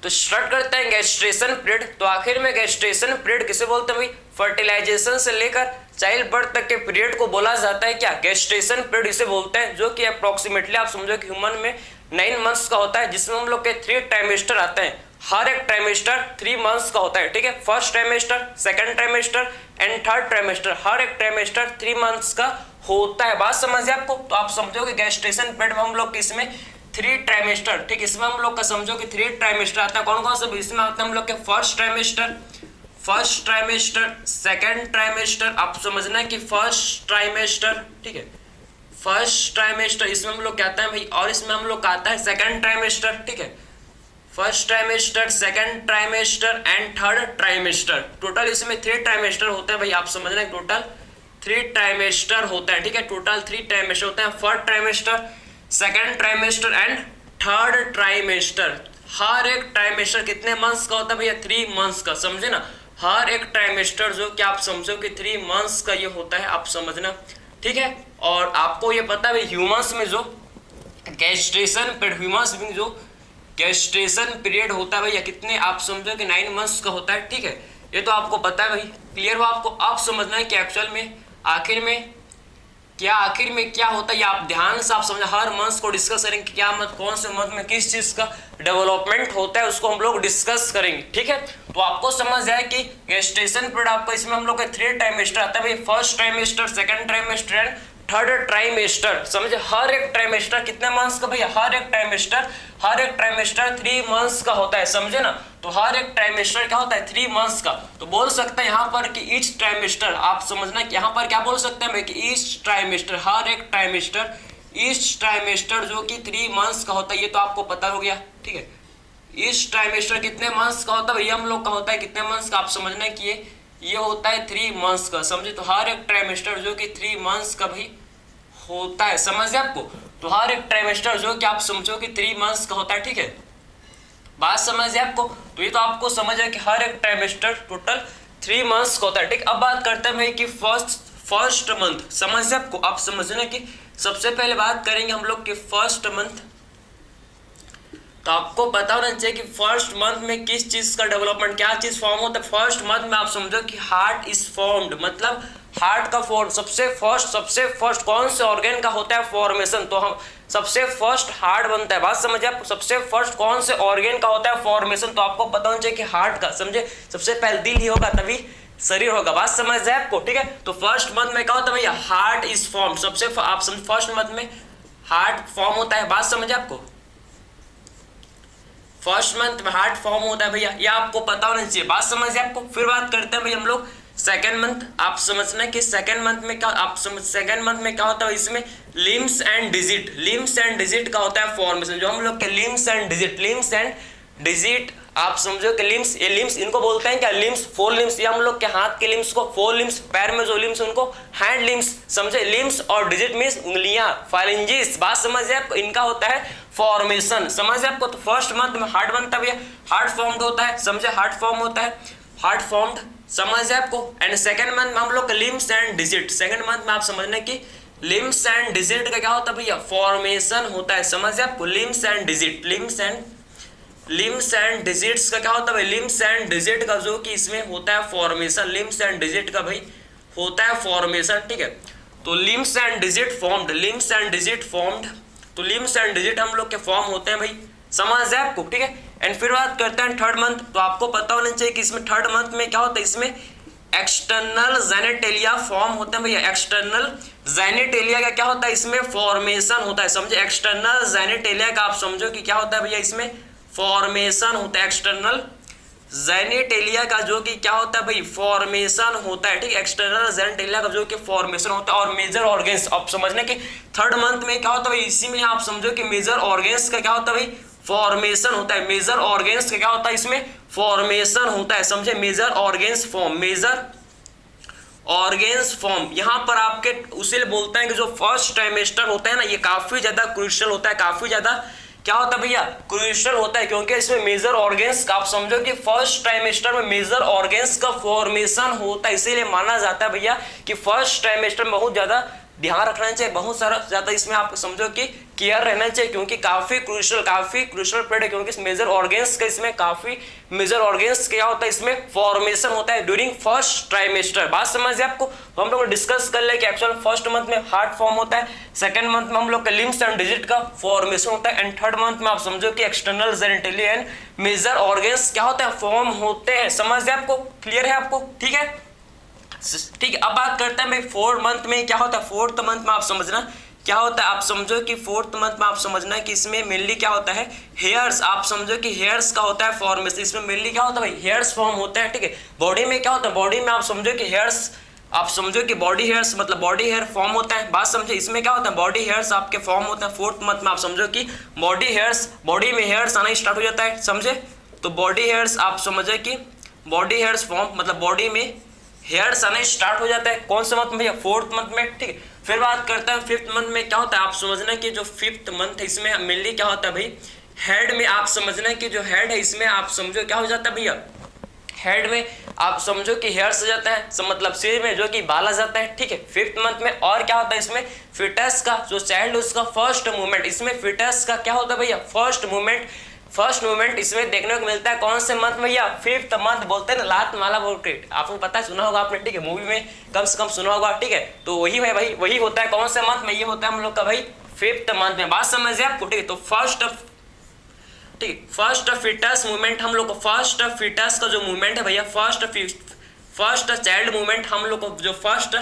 तो स्टार्ट करते हैं गैस्ट्रेशन पीरियड। तो आखिर में गैस्ट्रेशन पीरियड किसे बोलते हैं भाई? फर्टिलाइजेशन से लेकर चाइल्ड बर्थ तक के पीरियड को बोला जाता है क्या? गैस्ट्रेशन पीरियड इसे बोलते हैं, जो कि अप्रोक्सीमेटली आप समझो कि ह्यूमन में 9 मंथ्स का होता है, जिसमें हम लोग के 3 ट्राइमेस्टर आते हैं। हर एक ट्राइमेस्टर 3 मंथ्स का होता है, ठीक है। First trimester, second trimester and third trimester, हर एक ट्राइमेस्टर 3 मंथ्स का होता है। बात समझिए आपको। तो आप समझो कि गैस्ट्रेशन पीरियड में हम लोग इसमें 3 ट्राइमेस्टर, ठीक, इसमें हम लोग का समझो कि 3 ट्राइमेस्टर आता है। कौन कौन सा? इसमें आता है हम लोग के फर्स्ट ट्राइमेस्टर, सेकंड ट्राइमेस्टर, आप समझना कि फर्स्ट ट्राइमेस्टर, ठीक है, फर्स्ट ट्राइमेस्टर, इसमें हम लोग क्या आता है भाई, और इसमें हम लोग का आता है सेकंड ट्राइमेस्टर, ठीक है, first trimester, second trimester and third trimester. Total इसमें 3 ट्राइमेस्टर होते हैं भाई, आप समझना टोटल 3 ट्राइमेस्टर होता है, ठीक है, टोटल 3 ट्राइमेस्टर होते हैं। First trimester, second trimester and third trimester. हर एक ट्राइमेस्टर कितने मंथ्स का होता है भैया? 3 मंथ्स का, समझे ना। हर एक ट्राइमेस्टर जो कि आप समझो कि 3 मंथ्स का ये होता है, आप समझना, ठीक है। और आपको ये पता है ह्यूमंस में जो गैस्ट्रेशन पीरियड, ह्यूमंस में जो गैस्ट्रेशन पीरियड होता है भैया कितने, आप समझो कि 9 मंथ्स का होता है, ठीक है। ये तो आपको पता है भाई, क्लियर हो आपको। आप समझना है कि एक्चुअल में आखिर में क्या होता है, ये आप ध्यान से आप समझना। हर मंथ को डिस्कस करेंगे, क्या मत कौन से मंथ में किस चीज का डेवलपमेंट होता है, उसको हम लोग डिस्कस करेंगे, ठीक है। तो आपको समझ जाए कि गैस्ट्रेशन पीरियड आपको इसमें हम लोग का 3 ट्राइमेस्टर आता है भाई, first trimester, second trimester and third trimester. समझे, हर एक ट्राइमेस्टर कितने मंथ्स का भैया? हर एक ट्राइमेस्टर 3 मंथ्स का होता है, समझे ना। तो हर एक ट्राइमेस्टर क्या होता है? 3 मंथ्स का। तो बोल सकते हैं यहाँ पर कि ईच ट्राइमेस्टर, आप समझना कि यहाँ पर क्या बोल सकते हैं भाई कि ईच ट्राइमेस्टर, हर एक ट्राइमेस्टर, ईच ट्राइमेस्टर जो कि 3 मंथ्स का होता है। ये तो आपको पता हो गया, ठीक है। ईच ट्राइमेस्टर कितने मंथ्स का होता है भैया? हम लोग का होता है कितने मंथ्स का, आप समझना कि ये होता है 3 मंथ्स का, समझे। तो हर एक ट्राइमेस्टर जो कि 3 मंथ्स का भी होता है, समझे आपको। तो हर एक ट्राइमेस्टर जो कि आप समझो कि 3 मंथ्स का होता है, ठीक है, बात समझिए आपको। तो ये तो आपको समझ है कि हर एक ट्राइमेस्टर टोटल 3 मंथ्स का होता है, ठीक। अब बात करते हैं भाई कि फर्स्ट मंथ, समझिए आपको। आप समझना कि सबसे पहले बात करेंगे हम लोग कि फर्स्ट मंथ। तो आपको पता होना चाहिए कि फर्स्ट मंथ में किस चीज का डेवलपमेंट, क्या चीज फॉर्म होता है। फर्स्ट मंथ में आप समझो कि हार्ट इज फॉर्म्ड, मतलब हार्ट का फॉर्म सबसे फर्स्ट कौन से ऑर्गन का होता है फॉर्मेशन। तो हम सबसे फर्स्ट हार्ट बनता है, बात समझिए आप। सबसे फर्स्ट कौन से ऑर्गन का होता है फॉर्मेशन, तो आपको पता होना चाहिए कि हार्ट का, समझे। सबसे पहले दिल ही होगा तभी शरीर होगा, बात समझ जाए आपको, ठीक है। तो फर्स्ट मंथ में क्या होता है भैया? हार्ट इज फॉर्म, सबसे आप समझ फर्स्ट मंथ में हार्ट फॉर्म होता है, बात समझे आपको। फर्स्ट मंथ में हार्ट फॉर्म होता है भैया, ये आपको पता होना चाहिए, बात समझिए आपको। फिर बात करते हैं भैया हम लोग सेकेंड मंथ। आप समझना कि सेकेंड मंथ में क्या, आप समझ सेकेंड मंथ में क्या होता है, इसमें लिम्स एंड डिजिट का होता है फॉर्मेशन। जो हम लोग के लिम्स एंड डिजिट आप समझो कि लिम्स, ये लिम्स इनको बोलते हैं क्या? Limbs, 4 limbs. ये हम लोग के हाथ के लिम्स को 4 लिम्स, पैर में जो लिम्स उनको हैंड लिम्स, समझे। लिम्स और डिजिट मींस उंगलियां, फाइलेंजिस, बात समझिए आपको। इनका होता है फॉर्मेशन, समझे आपको। तो फर्स्ट मंथ में हार्ट बनता है, हार्ट फॉर्म्ड होता है, समझे, हार्ट फॉर्म होता है, हार्ट फॉर्म्ड, समझे आपको। एंड सेकंड मंथ में हम लोग limbs and digit, second month में आप समझना कि लिम्स एंड डिजिट का क्या होता है भैया? फॉर्मेशन होता है, समझे आपको। लिम्स एंड डिजिट्स का क्या होता है भाई? लिम्स एंड डिजिट का जो कि इसमें होता है फॉर्मेशन, लिम्स एंड डिजिट का भाई होता है फॉर्मेशन, ठीक है। तो लिम्स एंड डिजिट फॉर्म्ड, तो लिम्स एंड डिजिट हम लोग के फॉर्म होते हैं भाई, समझ है आपको, ठीक है। एंड फिर बात करते हैं थर्ड मंथ। तो आपको पता होना चाहिए कि इसमें थर्ड मंथ में क्या होता है, इसमें एक्सटर्नल जेनेटेलिया फॉर्म होते हैं भैया। एक्सटर्नल जेनेटेलिया का क्या होता है? इसमें फॉर्मेशन होता है, समझे। एक्सटर्नल जेनेटेलिया का आप समझो कि क्या होता है भैया? इसमें फॉर्मेशन होता है। एक्सटर्नल जेनेटेलिया का जो कि क्या होता है भाई? फॉर्मेशन होता है, ठीक है। एक्सटर्नल जेनेटेलिया का जो कि फॉर्मेशन होता है। और मेजर ऑर्गेन्स आप समझने कि थर्ड मंथ में क्या होता है भाई? इसी में आप समझो कि मेजर ऑर्गेन्स का क्या होता है भाई? फॉर्मेशन होता है। मेजर ऑर्गेन्स का क्या होता है? इसमें फॉर्मेशन होता है, समझे। मेजर ऑर्गेन्स फॉर्म, यहाँ पर आपके उसे बोलते हैं कि जो फर्स्ट ट्राइमेस्टर होता है ना, ये काफी ज्यादा क्रूशियल होता है, काफी ज्यादा क्या होता है भैया? क्रूशियल होता है, क्योंकि इसमें मेजर ऑर्गेन्स का आप समझो कि फर्स्ट ट्राइमेस्टर में मेजर ऑर्गेन्स का फॉर्मेशन होता है। इसीलिए माना जाता है भैया कि फर्स्ट ट्राइमेस्टर में बहुत ज्यादा ध्यान रखना चाहिए, बहुत सारा ज़्यादा इसमें आप समझो कि केयर रहना चाहिए, क्योंकि काफ़ी क्रूशल पीरियड है, क्योंकि मेजर ऑर्गेन्स का इसमें काफ़ी मेजर ऑर्गेन्स क्या होता है, इसमें फॉर्मेशन होता है ड्यूरिंग फर्स्ट ट्राइमेस्टर। बात समझिए आपको। तो हम लोग डिस्कस कर ले कि एक्चुअल फर्स्ट मंथ में हार्ट फॉर्म होता है, सेकंड मंथ में हम लोग का लिम्स एंड डिजिट का फॉर्मेशन होता है, एंड थर्ड मंथ में आप समझो कि external genitalia and major organs क्या होता है, फॉर्म होते हैं। समझिए आपको, क्लियर है आपको, ठीक है, ठीक है। अब बात करते हैं भाई फोर्थ मंथ में क्या होता है। फोर्थ मंथ में आप समझना क्या होता है, आप समझो कि फोर्थ मंथ में आप समझना कि इसमें मेनली क्या होता है, हेयर्स, आप समझो कि हेयर्स का होता है फॉर्मेशन। इसमें मेनली क्या होता है भाई, हेयर्स फॉर्म होते हैं, ठीक है। बॉडी में क्या होता है, बॉडी में आप समझो कि हेयर्स, आप समझो कि बॉडी हेयर्स मतलब बॉडी हेयर फॉर्म होता है। बात समझे, इसमें क्या होता है, बॉडी हेयर्स आपके फॉर्म होते हैं। फोर्थ मंथ में आप समझो कि बॉडी हेयर्स, बॉडी में हेयर्स आना स्टार्ट हो जाता है, समझे। तो बॉडी हेयर्स आप समझे कि बॉडी हेयर्स फॉर्म मतलब बॉडी में हेयर्स आने स्टार्ट हो जाता है। कौन से मंथ में भैया, फोर्थ मंथ में, ठीक है। फिर बात करते हैं फिफ्थ मंथ में क्या होता है। आप समझना कि जो फिफ्थ मंथ है इसमें मेनली क्या होता है भाई, हेड में आप समझना कि जो हेड है इसमें आप समझो क्या हो जाता है भैया, हेड में आप समझो कि हेयर्स आ जाता है, मतलब सिर में जो कि बाल आ जाता है, ठीक है, फिफ्थ मंथ में। और क्या होता है इसमें, फिटस का जो चाइल्ड उसका फर्स्ट मूवमेंट, इसमें फिटस का क्या होता है भैया, फर्स्ट मूवमेंट इसमें देखने को मिलता है। कौन से मंथ भैया, फिफ्थ मंथ। बोलते हैं ना लात माला बोलते, आपको पता है, सुना होगा आपने, ठीक है, मूवी में कम से कम सुना होगा, ठीक है। तो वही है भाई, वही होता है कौन से मंथ में, ये होता है हम लोग का भाई फिफ्थ मंथ में। बात समझिए आपको, ठीक है। तो फर्स्ट फिटस मूवमेंट हम लोग को, फर्स्ट फिटस का जो मूवमेंट है भैया, फर्स्ट चाइल्ड मूवमेंट हम लोग को, जो फर्स्ट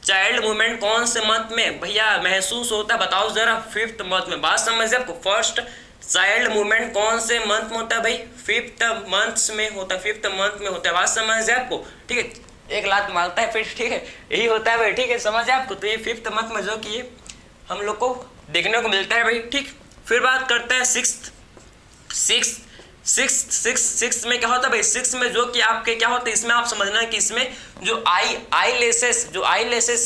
चाइल्ड मूवमेंट कौन से मंथ में भैया महसूस होता है, बताओ जरा, फिफ्थ मंथ में। बात समझिए आपको, फर्स्ट चाइल्ड मूवमेंट कौन से मंथ में होता है भाई, फिफ्थ मंथ में होता है, फिफ्थ मंथ में होता है। बात समझिए आपको, ठीक है, एक लात मारता है फिर, ठीक है, यही होता है भाई, ठीक है, समझिए आपको। तो ये फिफ्थ मंथ में जो कि हम लोग को देखने को मिलता है भाई, ठीक। फिर बात करते हैं सिक्स में क्या होता है भाई, सिक्स में जो कि आपके क्या होता है, इसमें आप समझना है कि इसमें जो आई लेसेस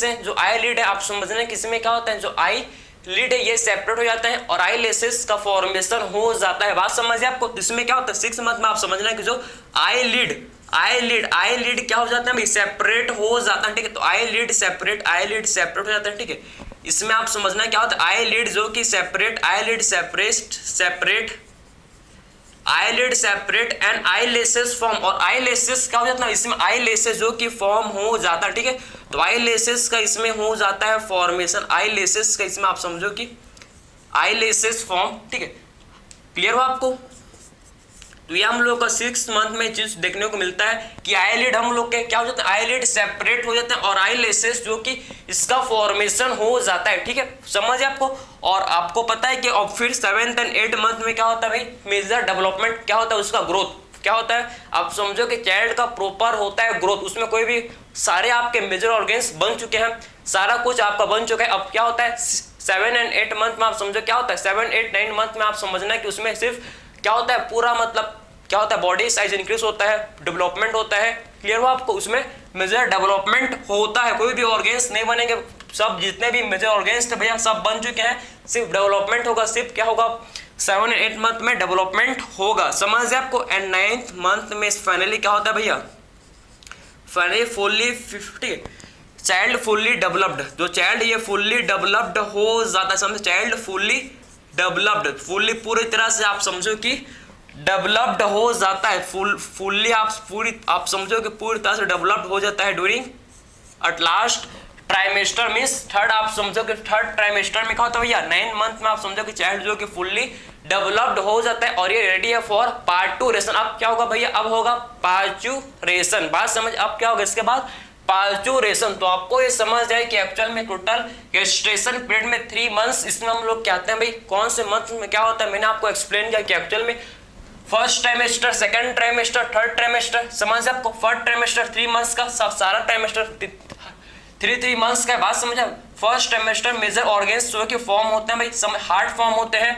है, जो आई लीड है, आप समझना है कि इसमें क्या होता है, जो आई लीड है ये सेपरेट हो जाता है और आई लेसेस का फॉर्मेशन हो जाता है। बात समझिए आपको। इसमें क्या होता है, सिक्स मंथ में आप समझना है कि जो आई लीड क्या हो जाता है भाई, सेपरेट हो जाता है, ठीक है। तो आई लीड सेपरेट हो जाता है, ठीक है। इसमें आप समझना क्या होता है, आई लीड जो कि separate and I laces form, और आई लेसेस क्या हो जाता है इसमें, आई लेसेस जो कि फॉर्म हो जाता है, ठीक है। तो आई लेसेस का इसमें हो जाता है फॉर्मेशन, आई लेसेस का इसमें आप समझो कि आई लेसेस फॉर्म, ठीक है, क्लियर हो आपको। तो ये हम लोग का सिक्स मंथ में चीज देखने को मिलता है कि आईलिड हम लोग के क्या हो जाता है, आईलिड सेपरेट हो जाते हैं और आई लेसेस जो कि इसका फॉर्मेशन हो जाता है, ठीक है, समझ आपको। और आपको पता है कि और फिर 7th and 8th मंथ में क्या होता है भाई, मेजर डेवलपमेंट क्या होता है, उसका ग्रोथ क्या होता है, आप समझो कि चाइल्ड का प्रॉपर होता है ग्रोथ, उसमें कोई भी सारे आपके मेजर ऑर्गेन्स बन चुके हैं, सारा कुछ आपका बन चुका है। अब क्या होता है 7 and 8 मंथ में आप समझो क्या होता है, 7, 8, 9 मंथ में आप समझना है कि उसमें सिर्फ क्या होता है, पूरा मतलब क्या होता है, बॉडी साइज इंक्रीज होता है, डेवलपमेंट होता है, क्लियर हो आपको। उसमें मेजर डेवलपमेंट होता है, कोई भी ऑर्गेन्स नहीं बनेंगे, सब जितने भी मेजर ऑर्गेन्स थे भैया सब बन चुके हैं, सिर्फ डेवलपमेंट होगा, सिर्फ क्या होगा 7 and 8 मंथ में डेवलपमेंट होगा, समझ आपको। एंड 9th मंथ में फाइनली क्या होता है भैया, finally fully 50 child fully developed, जो चाइल्ड ये फुल्ली डेवलप्ड हो जाता है, समझो चाइल्ड फुल्ली डेवलप्ड, फुल्ली पूरी तरह से आप समझो कि डेवलप्ड हो जाता है, फुल्ली आप समझो कि पूरी तरह से डेवलप्ड हो जाता है during at last trimester, means third, आप समझो कि थर्ड ट्राइमेस्टर में क्या होता है भैया 9 मंथ में आप समझो कि चाइल्ड जो कि फुल्ली डेवलप्ड हो जाता है और ये रेडी है फॉर पार्टूरेशन। अब क्या होगा भैया, अब होगा पार्चुरेशन, बात समझ, अब क्या होगा इसके बाद पार्चुरेशन। तो आपको ये समझ जाए कि एक्चुअल में टोटल गेस्टेशन पीरियड में 3 मंथ्स, इसमें हम लोग कहते हैं भाई कौन से मंथ में क्या होता है, मैंने आपको एक्सप्लेन किया कि एक्चुअल में first trimester, second trimester, third trimester, समझ आपको, फर्स्ट ट्राइमेस्टर 3 मंथ्स का, सारा ट्राइमेस्टर 3 मंथ्स का, बात समझ। फर्स्ट ट्राइमेस्टर मेजर ऑर्गेन्स जो कि फॉर्म होते हैं भाई, हार्ट फॉर्म होते हैं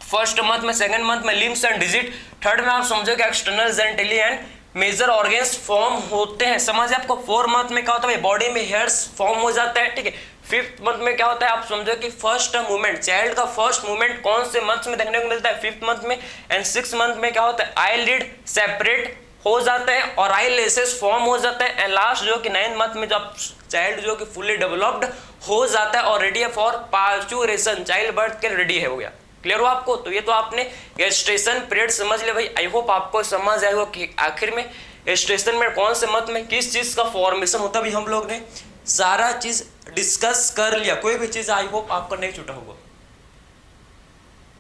फर्स्ट मंथ में, सेकंड मंथ में लिम्स एंड डिजिट, थर्ड में आप समझो कि external genitalia and major organs form होते हैं, समझ आपको। 4 मंथ में क्या होता है, बॉडी में हेयर्स फॉर्म हो जाते हैं, ठीक है। 5th मंथ में क्या होता है, आप समझो कि फर्स्ट मूवमेंट, चाइल्ड का फर्स्ट मूवमेंट कौन से मंथ में देखने को मिलता है, 5th मंथ में। एंड 6th मंथ में क्या होता है, आई लिड सेपरेट हो जाते हैं और आई लेसेस फॉर्म हो जाते हैं। एंड लास्ट जो कि 9th मंथ में जब चाइल्ड जो कि फुल्ली डेवलप्ड हो जाता है और रेडी है फॉर पार्चुरेशन, चाइल्ड बर्थ के रेडी है, हो गया। क्लियर हो आपको? तो ये तो आपने गेस्टेशन पीरियड समझ लिया भाई। आई होप आपको समझ आएगा कि आखिर में गेस्टेशन में कौन से मंथ में किस चीज का फॉर्मेशन होता है, भी हम लोग ने सारा चीज डिस्कस कर लिया। कोई भी चीज आई होप आपको नहीं छूटा होगा।